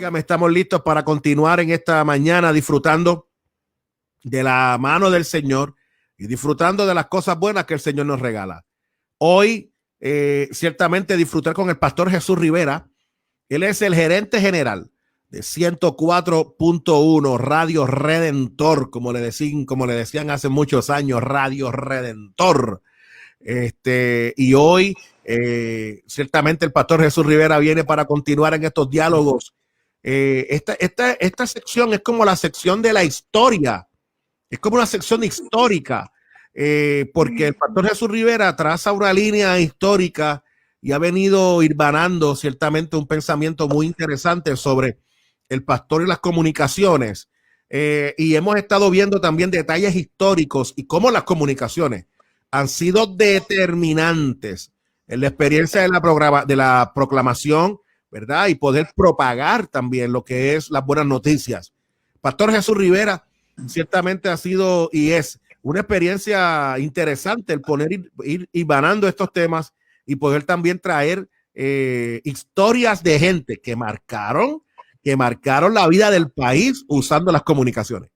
Óigame, estamos listos para continuar en esta mañana disfrutando de la mano del Señor y disfrutando de las cosas buenas que el Señor nos regala. Hoy, ciertamente disfrutar con el pastor Jesús Rivera. Él es el gerente general de 104.1 Radio Redentor, como le decían hace muchos años, Radio Redentor. Y hoy, ciertamente el pastor Jesús Rivera viene para continuar en estos diálogos. Esta sección es como la sección de la historia, es como una sección histórica, porque el pastor Jesús Rivera traza una línea histórica y ha venido hilvanando ciertamente un pensamiento muy interesante sobre el pastor y las comunicaciones. Y hemos estado viendo también detalles históricos y cómo las comunicaciones han sido determinantes en la experiencia de la proclamación, ¿verdad? Y poder propagar también lo que es las buenas noticias. Pastor Jesús Rivera, ciertamente ha sido y es una experiencia interesante el ir hilvanando estos temas y poder también traer historias de gente que marcaron la vida del país usando las comunicaciones.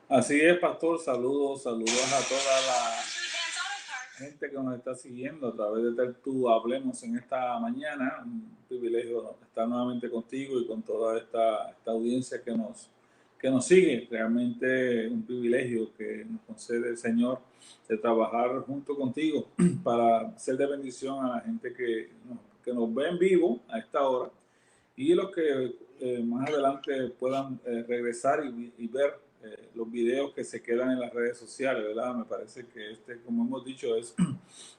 Así es, pastor. Saludos a toda la gente que nos está siguiendo a través de Tertu Hablemos en esta mañana. Un privilegio estar nuevamente contigo y con toda esta audiencia que nos sigue. Realmente un privilegio que nos concede el Señor de trabajar junto contigo para ser de bendición a la gente que nos ve en vivo a esta hora y los que más adelante puedan regresar y ver los videos que se quedan en las redes sociales, ¿verdad? Me parece que como hemos dicho, es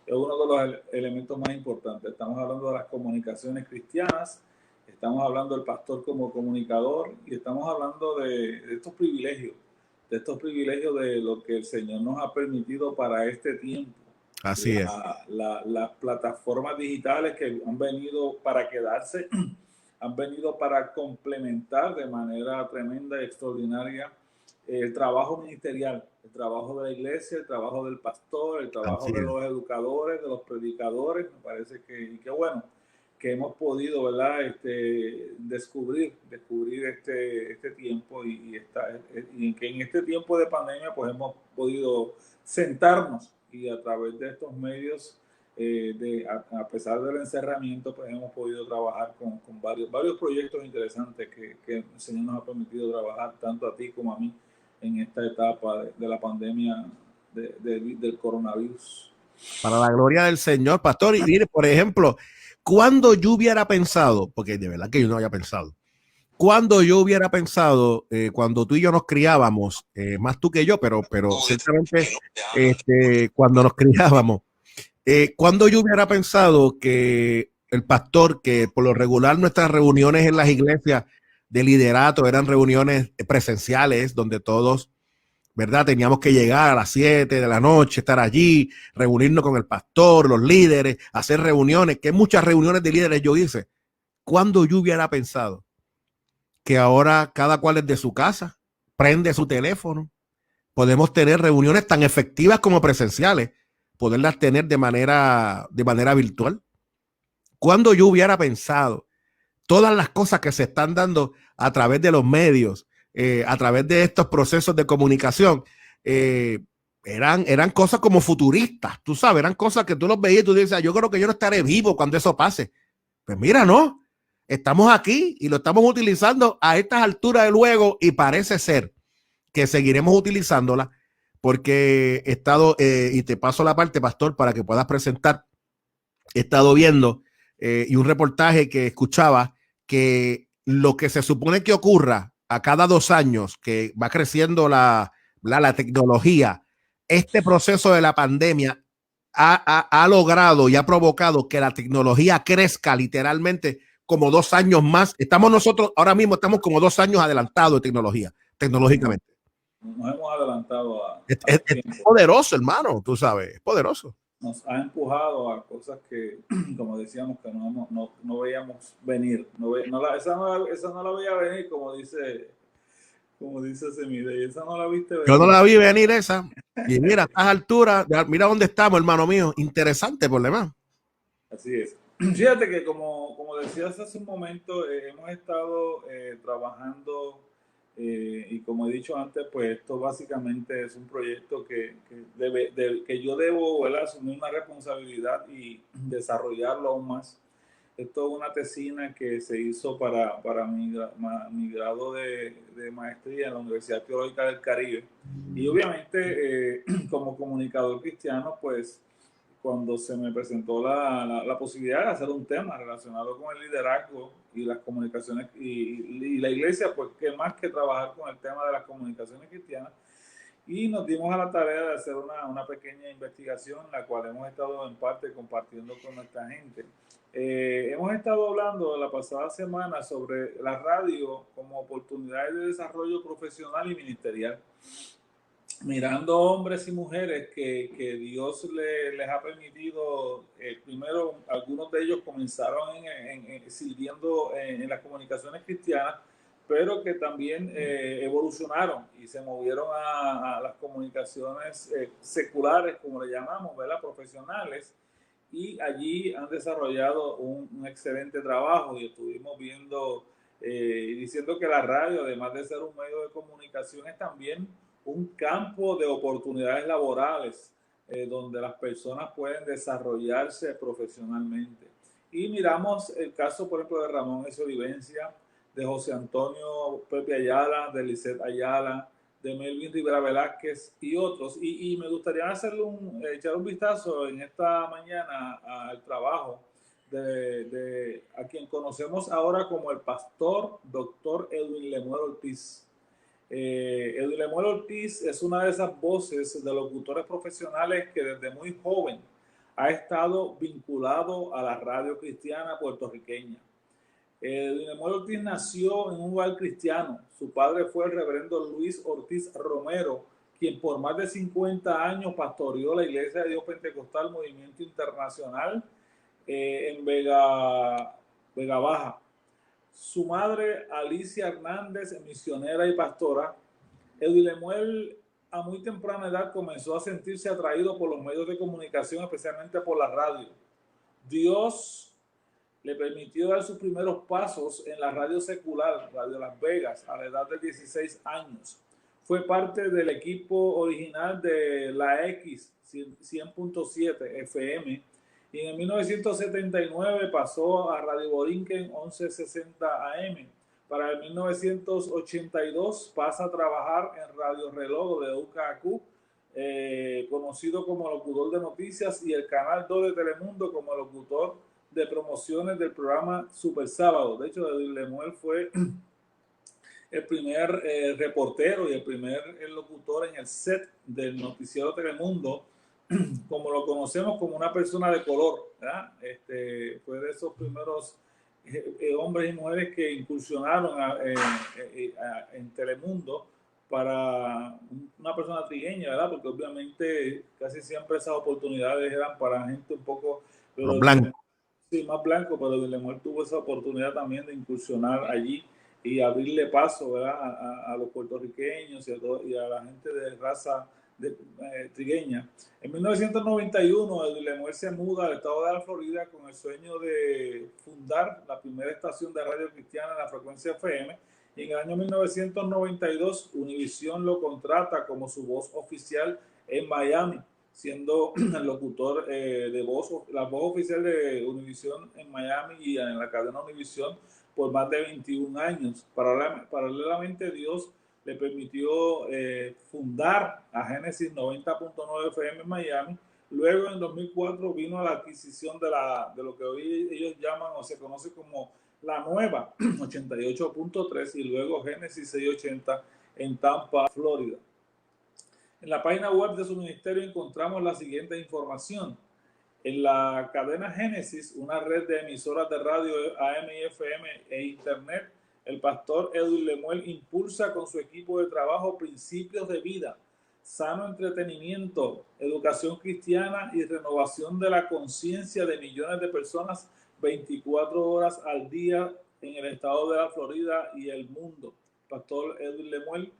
uno de los elementos más importantes. Estamos hablando de las comunicaciones cristianas, estamos hablando del pastor como comunicador y estamos hablando de estos privilegios, de lo que el Señor nos ha permitido para este tiempo. Así es. Las plataformas digitales que han venido para quedarse, han venido para complementar de manera tremenda y extraordinaria el trabajo ministerial, el trabajo de la iglesia, el trabajo del pastor, el trabajo de los educadores, de los predicadores. Me parece que qué bueno que hemos podido, ¿verdad? Descubrir este tiempo y que en este tiempo de pandemia pues hemos podido sentarnos y a través de estos medios, a pesar del encerramiento, pues hemos podido trabajar con varios proyectos interesantes que el Señor nos ha permitido trabajar tanto a ti como a mí en esta etapa de la pandemia del coronavirus. Para la gloria del Señor, pastor. Y mire, por ejemplo, cuando yo hubiera pensado, porque de verdad que yo no había pensado, cuando yo hubiera pensado, cuando tú y yo nos criábamos, más tú que yo, pero ciertamente cuando nos criábamos, cuando yo hubiera pensado que el pastor, que por lo regular nuestras reuniones en las iglesias de liderato eran reuniones presenciales donde todos, ¿verdad? Teníamos que llegar a las 7 de la noche, estar allí, reunirnos con el pastor, los líderes, hacer reuniones, que muchas reuniones de líderes yo hice. Cuando yo hubiera pensado que ahora cada cual es de su casa, prende su teléfono, podemos tener reuniones tan efectivas como presenciales, poderlas tener de manera virtual. Cuando yo hubiera pensado todas las cosas que se están dando a través de los medios, a través de estos procesos de comunicación, eran cosas como futuristas, tú sabes, eran cosas que tú los veías y tú dices, yo creo que yo no estaré vivo cuando eso pase. Pues mira, no, estamos aquí y lo estamos utilizando a estas alturas de luego y parece ser que seguiremos utilizándola porque he estado, y te paso la parte, pastor, para que puedas presentar, he estado viendo y un reportaje que escuchaba que lo que se supone que ocurra a cada 2 años, que va creciendo la tecnología, este proceso de la pandemia ha logrado y ha provocado que la tecnología crezca literalmente como 2 años más. Nosotros ahora mismo estamos como 2 años adelantados de tecnológicamente. Nos hemos adelantado es poderoso, hermano, tú sabes, es poderoso. Nos ha empujado a cosas que, como decíamos, que no veíamos venir. Esa no la veía venir, como dice Semide. Esa no la viste venir. Yo no la vi venir esa. Y mira, a estas alturas, mira dónde estamos, hermano mío. Interesante por demás. Así es. Fíjate que como decías hace un momento, hemos estado trabajando y como he dicho antes, pues esto básicamente es un proyecto que yo debo, ¿verdad?, asumir una responsabilidad y desarrollarlo aún más. Esto es una tesina que se hizo para mi grado de maestría en la Universidad Teológica del Caribe. Y obviamente, como comunicador cristiano, pues cuando se me presentó la posibilidad de hacer un tema relacionado con el liderazgo y las comunicaciones y la iglesia, pues qué más que trabajar con el tema de las comunicaciones cristianas. Y nos dimos a la tarea de hacer una pequeña investigación, la cual hemos estado en parte compartiendo con nuestra gente. Hemos estado hablando la pasada semana sobre la radio como oportunidades de desarrollo profesional y ministerial, mirando hombres y mujeres que Dios les ha permitido, primero algunos de ellos comenzaron sirviendo en las comunicaciones cristianas, pero que también evolucionaron y se movieron a las comunicaciones seculares, como le llamamos, ¿verdad?, profesionales, y allí han desarrollado un excelente trabajo y estuvimos viendo y diciendo que la radio, además de ser un medio de comunicación, es también un campo de oportunidades laborales donde las personas pueden desarrollarse profesionalmente. Y miramos el caso, por ejemplo, de Ramón S. Olivencia, de José Antonio Pepe Ayala, de Lisette Ayala, de Melvin Rivera Velázquez y otros. Y me gustaría echar un vistazo en esta mañana al trabajo a quien conocemos ahora como el pastor doctor Edwin Lemuel Ortiz. Edwin Lemuel Ortiz es una de esas voces de locutores profesionales que desde muy joven ha estado vinculado a la radio cristiana puertorriqueña. Edwin Lemuel Ortiz nació en un hogar cristiano. Su padre fue el reverendo Luis Ortiz Romero, quien por más de 50 años pastoreó la Iglesia de Dios Pentecostal Movimiento Internacional en Vega Baja. Su madre, Alicia Hernández, misionera y pastora. Edwin Lemuel a muy temprana edad comenzó a sentirse atraído por los medios de comunicación, especialmente por la radio. Dios le permitió dar sus primeros pasos en la radio secular, Radio Las Vegas, a la edad de 16 años. Fue parte del equipo original de la X 100.7 FM y en 1979 pasó a Radio Borinquen 1160 AM. Para el 1982 pasa a trabajar en Radio Reloj de UKQ, conocido como locutor de noticias, y el Canal 2 de Telemundo como locutor de promociones del programa Super Sábado. De hecho, Edwin Lemuel fue el primer reportero y el primer locutor en el set del noticiero Telemundo, como lo conocemos, como una persona de color, ¿verdad? Fue de esos primeros hombres y mujeres que incursionaron en Telemundo para una persona trigueña, ¿verdad? Porque obviamente casi siempre esas oportunidades eran para gente un poco... blanca. Sí, más blanco, pero Edwin Lemuel tuvo esa oportunidad también de incursionar allí y abrirle paso, ¿verdad?, a los puertorriqueños y a la gente de raza trigueña. En 1991, Edwin Lemuel se muda al estado de la Florida con el sueño de fundar la primera estación de radio cristiana en la frecuencia FM. Y en el año 1992, Univision lo contrata como su voz oficial en Miami, siendo el locutor de voz, la voz oficial de Univision en Miami y en la cadena Univision por más de 21 años. Paralelamente, Dios le permitió fundar a Génesis 90.9 FM en Miami. Luego, en 2004, vino a la adquisición de lo que hoy ellos llaman o se conoce como la nueva 88.3 y luego Génesis 680 en Tampa, Florida. En la página web de su ministerio encontramos la siguiente información. En la cadena Génesis, una red de emisoras de radio AM y FM e internet, el pastor Edwin Lemuel impulsa con su equipo de trabajo principios de vida, sano entretenimiento, educación cristiana y renovación de la conciencia de millones de personas 24 horas al día en el estado de la Florida y el mundo. Pastor Edwin Lemuel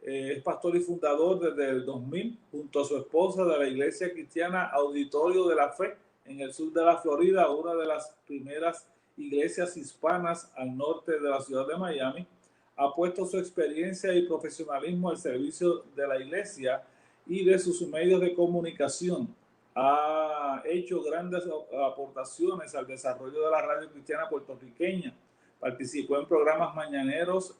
es pastor y fundador desde el 2000, junto a su esposa, de la iglesia cristiana Auditorio de la Fe en el sur de la Florida, una de las primeras iglesias hispanas al norte de la ciudad de Miami. Ha puesto su experiencia y profesionalismo al servicio de la iglesia y de sus medios de comunicación. Ha hecho grandes aportaciones al desarrollo de la radio cristiana puertorriqueña. Participó en programas mañaneros,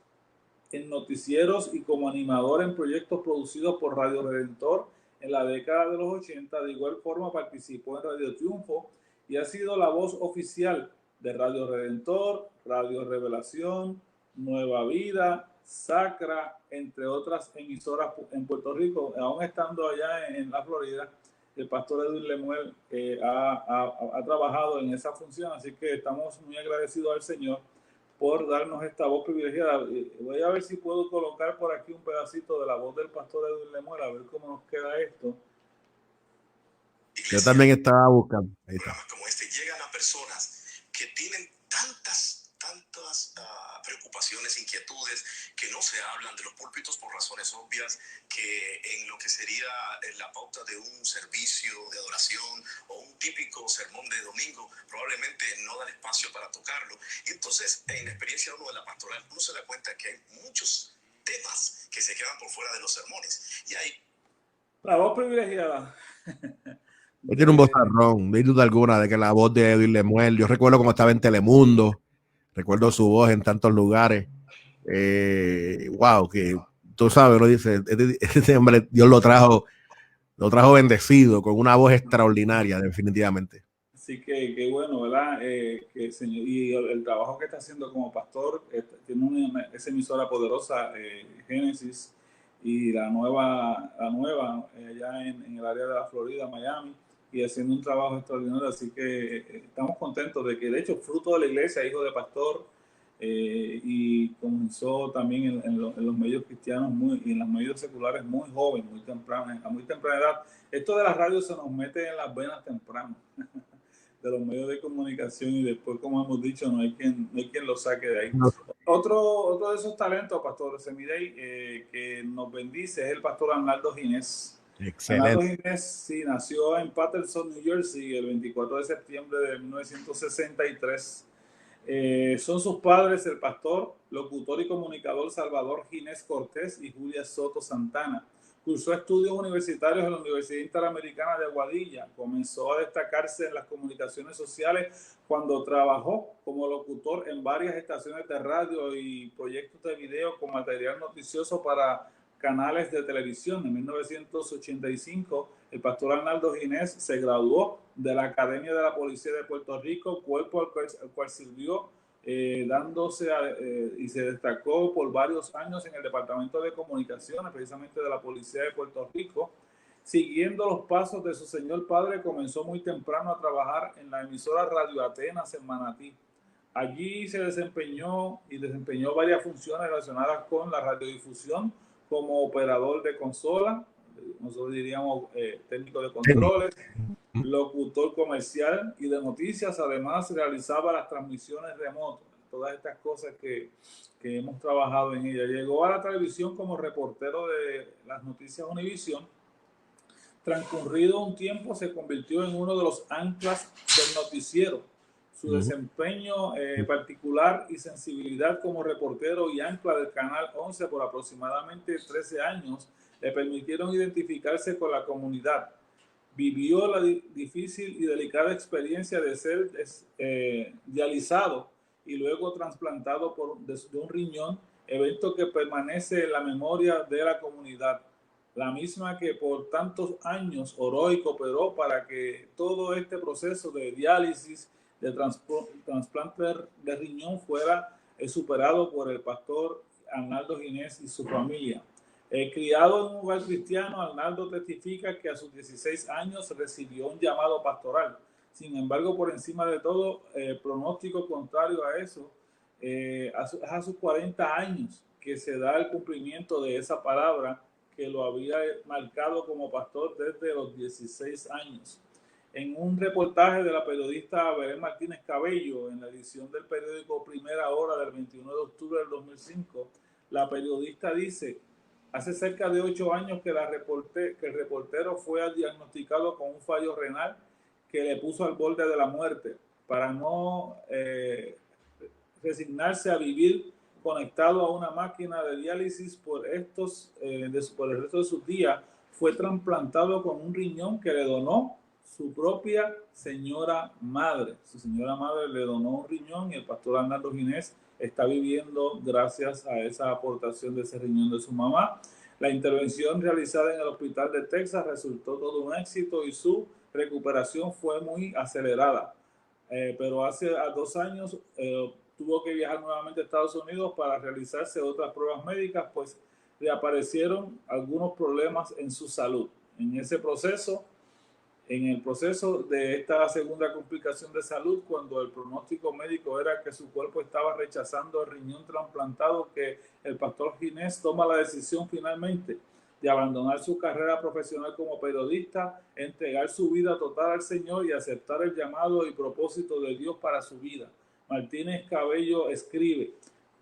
en noticieros y como animador en proyectos producidos por Radio Redentor en la década de los 80. De igual forma participó en Radio Triunfo y ha sido la voz oficial de Radio Redentor, Radio Revelación, Nueva Vida, Sacra, entre otras emisoras en Puerto Rico. Aún estando allá en la Florida, el pastor Edwin Lemuel ha trabajado en esa función, así que estamos muy agradecidos al Señor por darnos esta voz privilegiada. Voy a ver si puedo colocar por aquí un pedacito de la voz del pastor Edwin Lemuel, a ver cómo nos queda esto. Yo también estaba buscando. Ahí está. Como este llegan a personas que tienen tantas preocupaciones, inquietudes, que no se hablan de los púlpitos por razones obvias, que en lo que sería la pauta de un servicio de adoración o un típico sermón de domingo, probablemente no da espacio para tocarlo. Y entonces, en la experiencia uno de la pastoral, uno se da cuenta que hay muchos temas que se quedan por fuera de los sermones. Y hay la voz privilegiada. Él tiene un vozarrón, no hay duda alguna de que la voz de Edwin Lemuel, yo recuerdo cuando estaba en Telemundo, recuerdo su voz en tantos lugares. Wow, que tú sabes, uno dice, este hombre, Dios lo trajo bendecido, con una voz extraordinaria, definitivamente. Así que bueno, ¿verdad? Que señor, y el trabajo que está haciendo como pastor, tiene esa emisora poderosa, Génesis, y la nueva allá en el área de la Florida, Miami, y haciendo un trabajo extraordinario. Así que estamos contentos de que, de hecho, fruto de la iglesia, hijo de pastor, y comenzó también en los medios cristianos y en los medios seculares muy joven, muy temprano, a muy temprana edad. Esto de las radios se nos mete en las venas temprano de los medios de comunicación, y después, como hemos dicho, no hay quien lo saque de ahí. No. Otro de esos talentos, pastor Semidey, que nos bendice, es el pastor Arnaldo Ginés. Excelente. Arnaldo Ginés, sí, nació en Paterson, New Jersey, el 24 de septiembre de 1963. Son sus padres el pastor, locutor y comunicador Salvador Ginés Cortés y Julia Soto Santana. Cursó estudios universitarios en la Universidad Interamericana de Aguadilla. Comenzó a destacarse en las comunicaciones sociales cuando trabajó como locutor en varias estaciones de radio y proyectos de video con material noticioso para canales de televisión. En 1985, el pastor Arnaldo Ginés se graduó de la Academia de la Policía de Puerto Rico, cuerpo al cual sirvió y se destacó por varios años en el Departamento de Comunicaciones, precisamente de la Policía de Puerto Rico. Siguiendo los pasos de su señor padre, comenzó muy temprano a trabajar en la emisora Radio Atenas en Manatí. Allí se desempeñó varias funciones relacionadas con la radiodifusión, como operador de consola, nosotros diríamos técnico de controles, locutor comercial y de noticias. Además realizaba las transmisiones remotas, todas estas cosas que hemos trabajado en ella. Llegó a la televisión como reportero de las noticias Univisión. Transcurrido un tiempo se convirtió en uno de los anclas del noticiero. Su desempeño particular y sensibilidad como reportero y ancla del Canal 11 por aproximadamente 13 años le permitieron identificarse con la comunidad. Vivió la difícil y delicada experiencia de ser dializado y luego trasplantado de un riñón, evento que permanece en la memoria de la comunidad, la misma que por tantos años oró y cooperó para que todo este proceso de diálisis, de trasplante de riñón fuera superado por el pastor Arnaldo Ginés y su familia. Criado en un hogar cristiano, Arnaldo testifica que a sus 16 años recibió un llamado pastoral. Sin embargo, por encima de todo, pronóstico contrario a eso, a sus 40 años que se da el cumplimiento de esa palabra que lo había marcado como pastor desde los 16 años. En un reportaje de la periodista Belén Martínez Cabello, en la edición del periódico Primera Hora del 21 de octubre del 2005, la periodista dice: hace cerca de 8 años que el reportero fue diagnosticado con un fallo renal que le puso al borde de la muerte, para no resignarse a vivir conectado a una máquina de diálisis por el resto de sus días. Fue trasplantado con un riñón que le donó su propia señora madre. Su señora madre le donó un riñón y el pastor Arnaldo Ginés está viviendo gracias a esa aportación de ese riñón de su mamá. La intervención realizada en el hospital de Texas resultó todo un éxito y su recuperación fue muy acelerada. Pero hace 2 años tuvo que viajar nuevamente a Estados Unidos para realizarse otras pruebas médicas, pues reaparecieron algunos problemas en su salud. En el proceso de esta segunda complicación de salud, cuando el pronóstico médico era que su cuerpo estaba rechazando el riñón trasplantado, que el pastor Ginés toma la decisión finalmente de abandonar su carrera profesional como periodista, entregar su vida total al Señor y aceptar el llamado y propósito de Dios para su vida. Martínez Cabello escribe: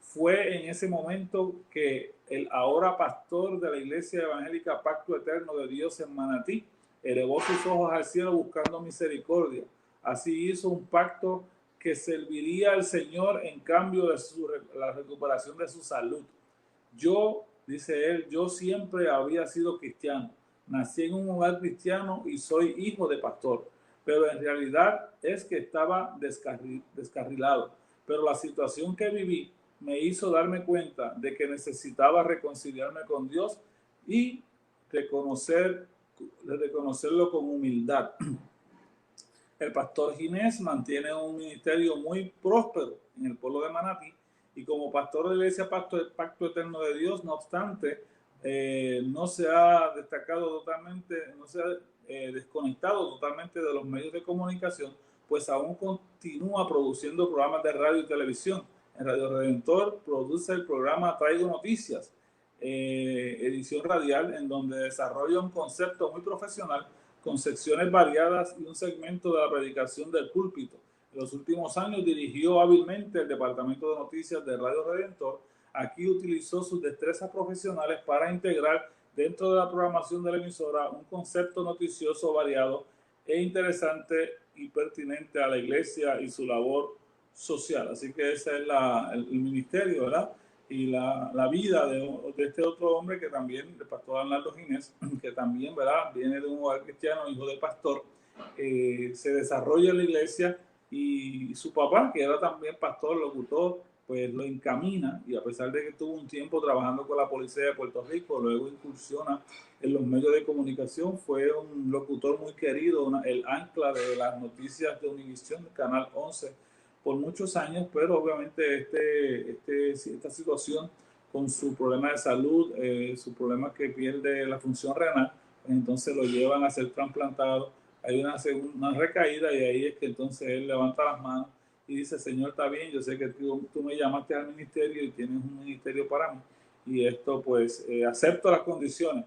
fue en ese momento que el ahora pastor de la Iglesia Evangélica Pacto Eterno de Dios en Manatí elevó sus ojos al cielo buscando misericordia. Así hizo un pacto que serviría al Señor en cambio de la recuperación de su salud. Yo, dice él, yo siempre había sido cristiano. Nací en un hogar cristiano y soy hijo de pastor. Pero en realidad es que estaba descarrilado. Pero la situación que viví me hizo darme cuenta de que necesitaba reconciliarme con Dios y reconocerlo con humildad. El pastor Ginés mantiene un ministerio muy próspero en el pueblo de Manatí y como pastor de la Iglesia Pacto Eterno de Dios, no obstante, no se ha desconectado totalmente de los medios de comunicación, pues aún continúa produciendo programas de radio y televisión. En Radio Redentor produce el programa Traigo Noticias, edición radial, en donde desarrolla un concepto muy profesional con secciones variadas y un segmento de la predicación del púlpito. En los últimos años dirigió hábilmente el departamento de noticias de Radio Redentor. Aquí utilizó sus destrezas profesionales para integrar dentro de la programación de la emisora un concepto noticioso variado e interesante y pertinente a la iglesia y su labor social. Así que ese es el ministerio, ¿verdad? Y la vida de este otro hombre que también, el pastor Arnaldo Ginés, que también, ¿verdad?, viene de un hogar cristiano, hijo de pastor, se desarrolla en la iglesia y su papá, que era también pastor, locutor, pues lo encamina y a pesar de que tuvo un tiempo trabajando con la policía de Puerto Rico, luego incursiona en los medios de comunicación, fue un locutor muy querido, el ancla de las noticias de Univisión, Canal 11, por muchos años, pero obviamente esta situación con su problema de salud, su problema que pierde la función renal, entonces lo llevan a ser trasplantado. Hay una recaída y ahí es que entonces él levanta las manos y dice: Señor, está bien, yo sé que tú me llamaste al ministerio y tienes un ministerio para mí y esto pues acepto las condiciones,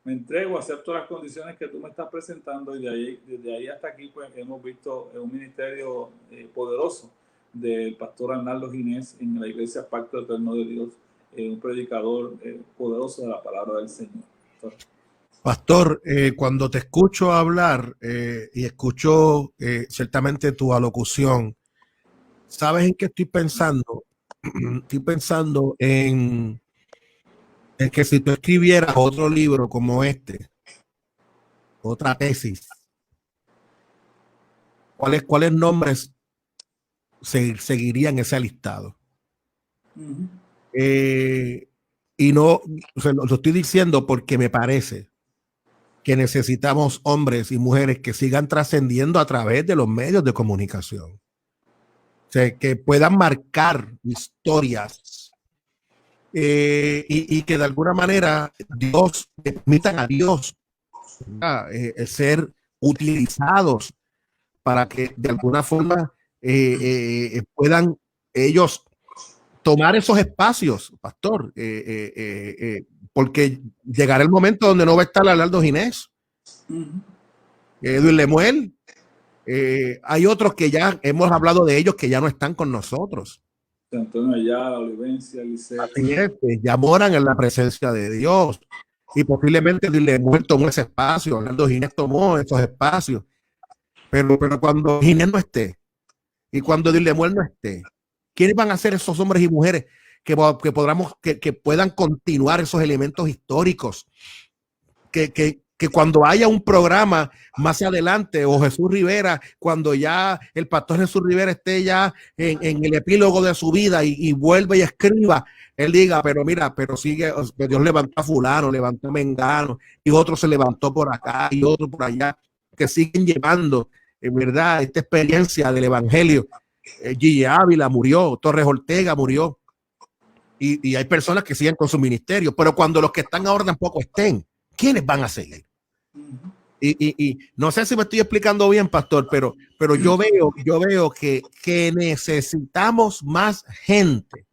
me entrego, acepto las condiciones que tú me estás presentando y desde ahí hasta aquí pues hemos visto un ministerio poderoso del pastor Arnaldo Ginés en la Iglesia Pacto Eterno de Dios, un predicador poderoso de la palabra del Señor. Entonces, Pastor, cuando te escucho hablar y escucho ciertamente tu alocución, ¿sabes en qué estoy pensando? Estoy pensando en que si tú escribieras otro libro como este, otra tesis, ¿cuáles nombres seguirían ese listado? Y no, o sea, lo estoy diciendo porque me parece que necesitamos hombres y mujeres que sigan trascendiendo a través de los medios de comunicación. O sea, que puedan marcar historias y que de alguna manera Dios, permitan a Dios ser utilizados para que de alguna forma puedan ellos tomar esos espacios, pastor, porque llegará el momento donde no va a estar Arnaldo Ginés, Edwin Lemuel, hay otros que ya hemos hablado de ellos que ya no están con nosotros. Antonio Ayala, Olivencia, Liceo. Así es, ya moran en la presencia de Dios y posiblemente Edwin Lemuel tomó ese espacio, Arnaldo Ginés tomó esos espacios. pero cuando Ginés no esté y cuando Dilemuel no esté, ¿quiénes van a ser esos hombres y mujeres que puedan continuar esos elementos históricos? Que cuando haya un programa más adelante, o Jesús Rivera, cuando ya el pastor Jesús Rivera esté ya en el epílogo de su vida y vuelva y escriba, él diga, pero mira, pero sigue, Dios levantó a fulano, levantó a Mengano, y otro se levantó por acá y otro por allá, que siguen llevando, en verdad, esta experiencia del evangelio. Gigi Ávila murió, Torres Ortega murió, y hay personas que siguen con su ministerio, pero cuando los que están ahora tampoco estén, ¿quiénes van a seguir? Y no sé si me estoy explicando bien, pastor, pero yo veo que necesitamos más gente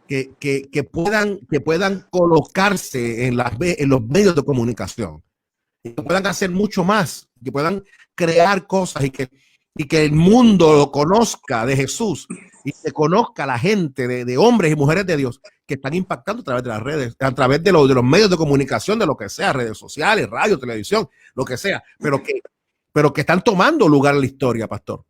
que puedan colocarse en los medios de comunicación, y que puedan hacer mucho más, que puedan crear cosas y que el mundo lo conozca de Jesús y que conozca a la gente de hombres y mujeres de Dios que están impactando a través de las redes, a través de los medios de comunicación, de lo que sea, redes sociales, radio, televisión, lo que sea, pero que están tomando lugar en la historia, pastor.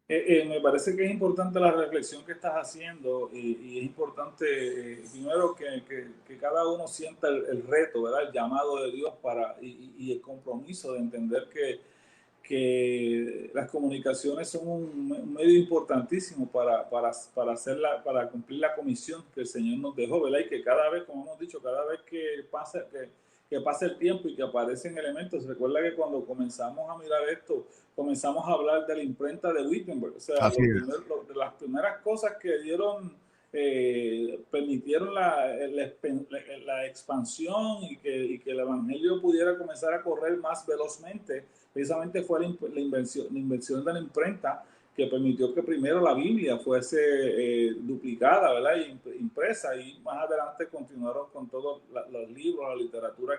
Me parece que es importante la reflexión que estás haciendo, y es importante, primero, que cada uno sienta el reto, ¿verdad? El llamado de Dios y el compromiso de entender que las comunicaciones son un medio importantísimo para cumplir la comisión que el Señor nos dejó, ¿verdad? Y que cada vez, como hemos dicho, cada vez que pasa el tiempo y que aparecen elementos, recuerda que cuando comenzamos a mirar esto, comenzamos a hablar de la imprenta de Wittenberg, o sea, de las primeras cosas que permitieron la expansión y que el evangelio pudiera comenzar a correr más velozmente, precisamente fue la invención de la imprenta, que permitió que primero la Biblia fuese duplicada, ¿verdad? Y impresa, y más adelante continuaron con todos los libros, la literatura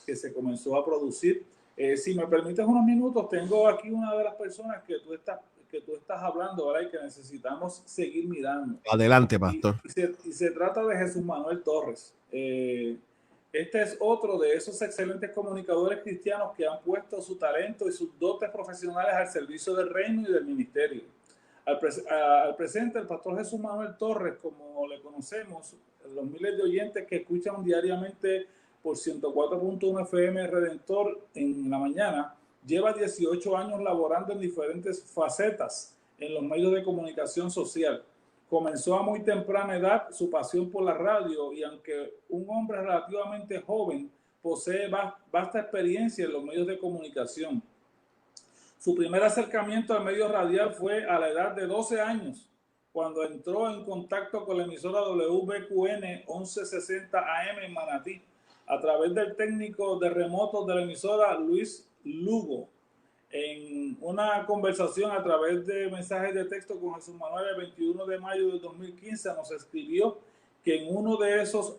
que se comenzó a producir. Si me permites unos minutos, tengo aquí una de las personas que tú estás hablando, ¿verdad? Y que necesitamos seguir mirando. Adelante, pastor. Y se trata de Jesús Manuel Torres. Este es otro de esos excelentes comunicadores cristianos que han puesto su talento y sus dotes profesionales al servicio del reino y del ministerio. Al presente, el pastor Jesús Manuel Torres, como le conocemos, los miles de oyentes que escuchan diariamente por 104.1 FM Redentor en la mañana, lleva 18 años laborando en diferentes facetas en los medios de comunicación social. Comenzó a muy temprana edad su pasión por la radio, y aunque un hombre relativamente joven, posee vasta experiencia en los medios de comunicación. Su primer acercamiento al medio radial fue a la edad de 12 años, cuando entró en contacto con la emisora WBQN 1160 AM en Manatí, a través del técnico de remotos de la emisora Luis Lugo. En una conversación a través de mensajes de texto con Jesús Manuel el 21 de mayo de 2015 nos escribió que en uno de esos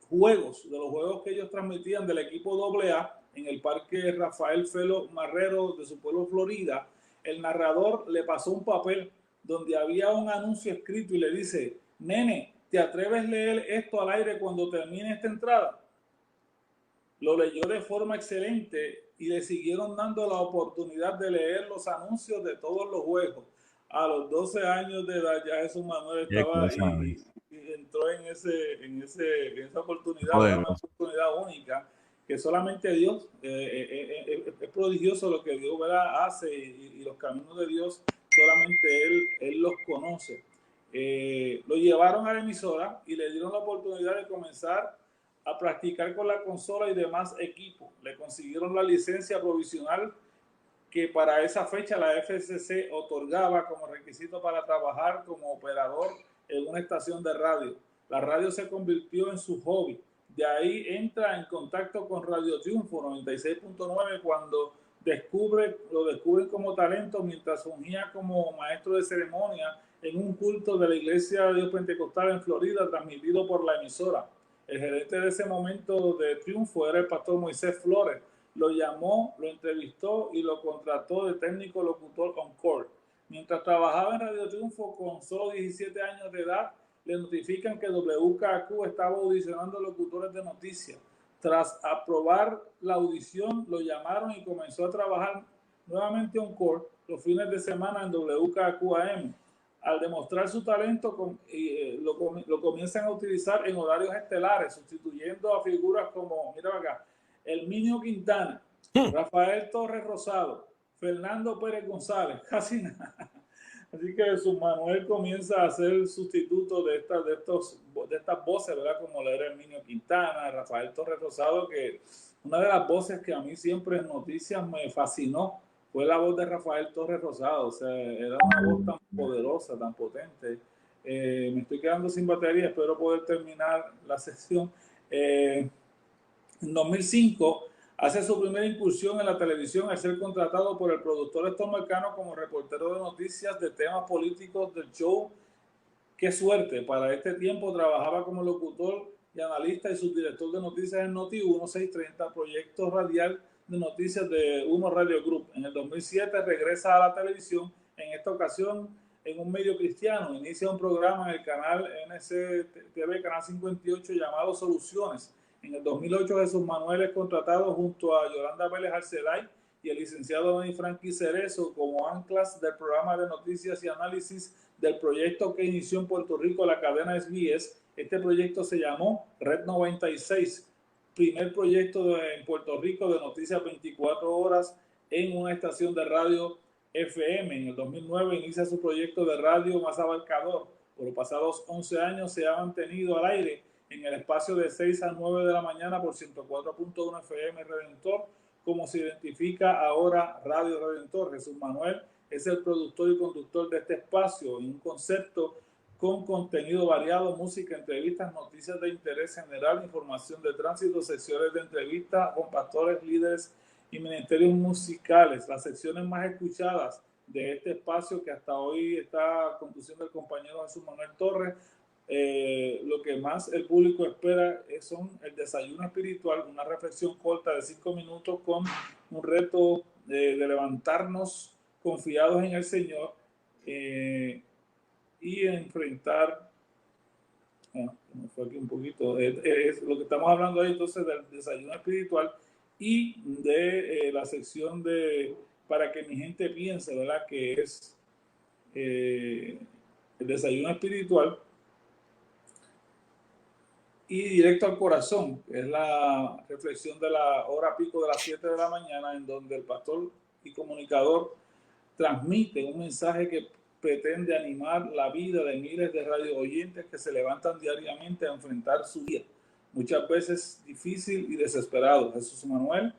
juegos, de los juegos que ellos transmitían del equipo AA en el parque Rafael Felo Marrero de su pueblo Florida, el narrador le pasó un papel donde había un anuncio escrito y le dice: nene, ¿te atreves a leer esto al aire cuando termine esta entrada? Lo leyó de forma excelente y le siguieron dando la oportunidad de leer los anuncios de todos los juegos. A los 12 años de edad ya Jesús Manuel estaba y entró en esa oportunidad, una oportunidad única que solamente Dios, es prodigioso lo que Dios, ¿verdad?, hace, y los caminos de Dios solamente Él los conoce. Lo llevaron a la emisora y le dieron la oportunidad de comenzar a practicar con la consola y demás equipos. Le consiguieron la licencia provisional que para esa fecha la FCC otorgaba como requisito para trabajar como operador en una estación de radio. La radio se convirtió en su hobby. De ahí entra en contacto con Radio Triunfo 96.9 cuando lo descubren como talento mientras fungía como maestro de ceremonia en un culto de la Iglesia de Dios Pentecostal en Florida, transmitido por la emisora. El gerente de ese momento de Triunfo era el pastor Moisés Flores. Lo llamó, lo entrevistó y lo contrató de técnico locutor on-call. Mientras trabajaba en Radio Triunfo con solo 17 años de edad, le notifican que WKQ estaba audicionando locutores de noticias. Tras aprobar la audición, lo llamaron y comenzó a trabajar nuevamente on-call los fines de semana en WKQAM. Al demostrar su talento, lo comienzan a utilizar en horarios estelares, sustituyendo a figuras como, mira acá, el Minio Quintana, Rafael Torres Rosado, Fernando Pérez González, casi nada. Así que Jesús Manuel comienza a ser sustituto de estas voces, ¿verdad? Como la era el Minio Quintana, Rafael Torres Rosado, que una de las voces que a mí siempre en noticias me fascinó fue la voz de Rafael Torres Rosado. O sea, era una voz tan poderosa, tan potente. Me estoy quedando sin batería, espero poder terminar la sesión. En 2005 hace su primera incursión en la televisión al ser contratado por el productor Héctor Marcano como reportero de noticias de temas políticos del show Qué Suerte. Para este tiempo trabajaba como locutor y analista y subdirector de noticias en Noti 1630, proyecto radial de noticias de Uno Radio Group. En el 2007 regresa a la televisión, en esta ocasión en un medio cristiano. Inicia un programa en el canal NCTV, canal 58, llamado Soluciones. En el 2008 Jesús Manuel es contratado junto a Yolanda Vélez Arcelay y el licenciado Dani Frankie Cerezo como anclas del programa de noticias y análisis del proyecto que inició en Puerto Rico la cadena SBS. Este proyecto se llamó Red 96, primer proyecto en Puerto Rico de noticias 24 horas en una estación de radio FM. En el 2009 inicia su proyecto de radio más abarcador. Por los pasados 11 años se ha mantenido al aire en el espacio de 6 a 9 de la mañana por 104.1 FM Redentor, como se identifica ahora Radio Redentor. Jesús Manuel es el productor y conductor de este espacio, en un concepto con contenido variado, música, entrevistas, noticias de interés general, información de tránsito, secciones de entrevistas con pastores, líderes y ministerios musicales. Las secciones más escuchadas de este espacio que hasta hoy está conduciendo el compañero Jesús Manuel Torres, lo que más el público espera son el desayuno espiritual, una reflexión corta de 5 minutos con un reto de levantarnos confiados en el Señor y enfrentar, me fue aquí un poquito, es lo que estamos hablando ahí entonces del desayuno espiritual y de la sección de para que mi gente piense, ¿verdad? Que es el desayuno espiritual. Y directo al corazón, que es la reflexión de la hora pico de las 7 de la mañana, en donde el pastor y comunicador transmite un mensaje que pretende animar la vida de miles de radio oyentes que se levantan diariamente a enfrentar su día, muchas veces difícil y desesperado. Jesús Manuel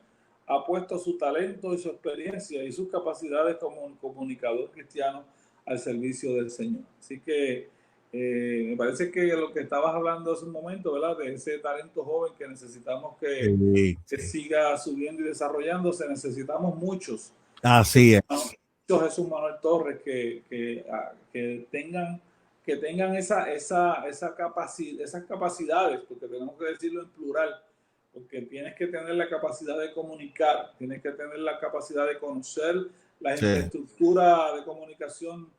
ha puesto su talento y su experiencia y sus capacidades como un comunicador cristiano al servicio del Señor. Así que me parece que lo que estabas hablando hace un momento, ¿verdad? De ese talento joven que necesitamos que siga subiendo y desarrollándose. Necesitamos muchos. Así es. Muchos Jesús Manuel Torres que tengan esas capacidades, porque tenemos que decirlo en plural, porque tienes que tener la capacidad de comunicar, tienes que tener la capacidad de conocer la infraestructura de comunicación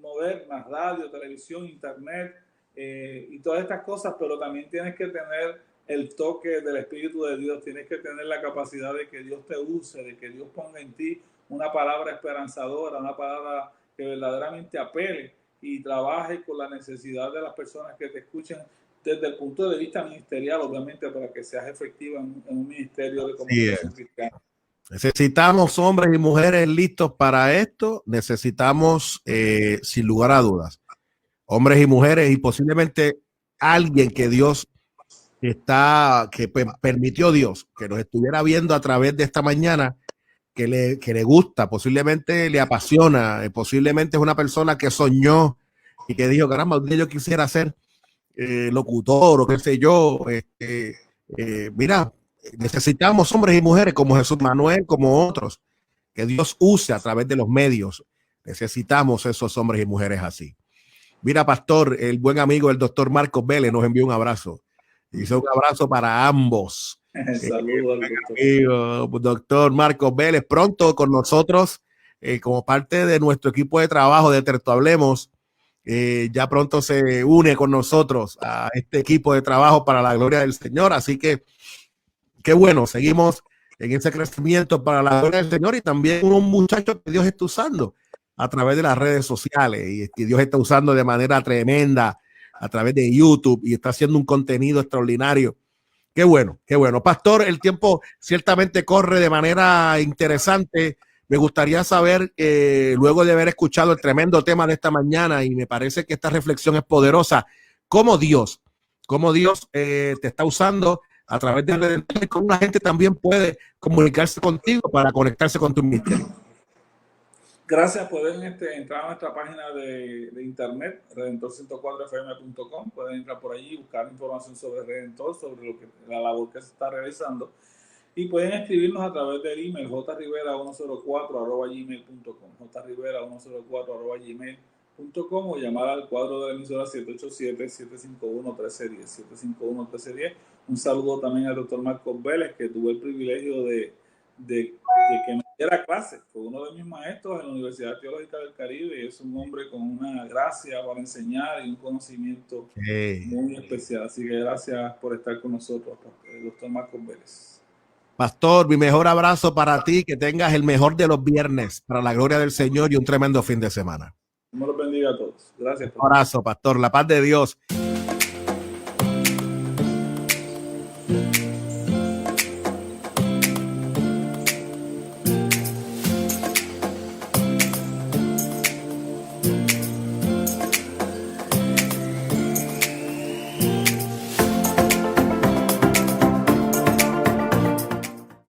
modernas, radio, televisión, internet y todas estas cosas, pero también tienes que tener el toque del Espíritu de Dios, tienes que tener la capacidad de que Dios te use, de que Dios ponga en ti una palabra esperanzadora, una palabra que verdaderamente apele y trabaje con la necesidad de las personas que te escuchen desde el punto de vista ministerial, obviamente, para que seas efectiva en un ministerio de comunicación cristiana. Necesitamos hombres y mujeres listos para esto. Necesitamos, sin lugar a dudas, hombres y mujeres y posiblemente alguien que Dios permitió Dios que nos estuviera viendo a través de esta mañana, que le gusta, posiblemente le apasiona, posiblemente es una persona que soñó y que dijo, caramba, un día yo quisiera ser locutor o qué sé yo. Mira, necesitamos hombres y mujeres como Jesús Manuel, como otros, que Dios use a través de los medios. Necesitamos esos hombres y mujeres así. Mira, pastor, el buen amigo, el doctor Marcos Vélez, nos envió un abrazo. Hizo un abrazo para ambos. Saludos al doctor Marcos Vélez, pronto con nosotros como parte de nuestro equipo de trabajo de Tertuhablemos. ya pronto se une con nosotros a este equipo de trabajo para la gloria del Señor. Así que qué bueno, seguimos en ese crecimiento para la gloria del Señor y también un muchacho que Dios está usando a través de las redes sociales y que Dios está usando de manera tremenda a través de YouTube y está haciendo un contenido extraordinario. Qué bueno, qué bueno. Pastor, el tiempo ciertamente corre de manera interesante. Me gustaría saber, luego de haber escuchado el tremendo tema de esta mañana, y me parece que esta reflexión es poderosa, cómo Dios te está usando a través de Redentor y cómo la gente también puede comunicarse contigo para conectarse con tu ministerio. Gracias. Pueden entrar a nuestra página de internet, redentor104fm.com. Pueden entrar por allí y buscar información sobre Redentor, sobre la labor que se está realizando. Y pueden escribirnos a través del email jrivera104@gmail.com, jrivera104@gmail.com, o llamar al cuadro de la emisora 787-751-1310, 751-1310. Un saludo también al doctor Marcos Vélez, que tuve el privilegio de que me diera clase. Fue uno de mis maestros en la Universidad Teológica del Caribe y es un hombre con una gracia para enseñar y un conocimiento muy especial. Así que gracias por estar con nosotros, el doctor Marcos Vélez. Pastor, mi mejor abrazo para ti, que tengas el mejor de los viernes para la gloria del Señor y un tremendo fin de semana. Dios los bendiga a todos. Gracias. Un abrazo, pastor. La paz de Dios.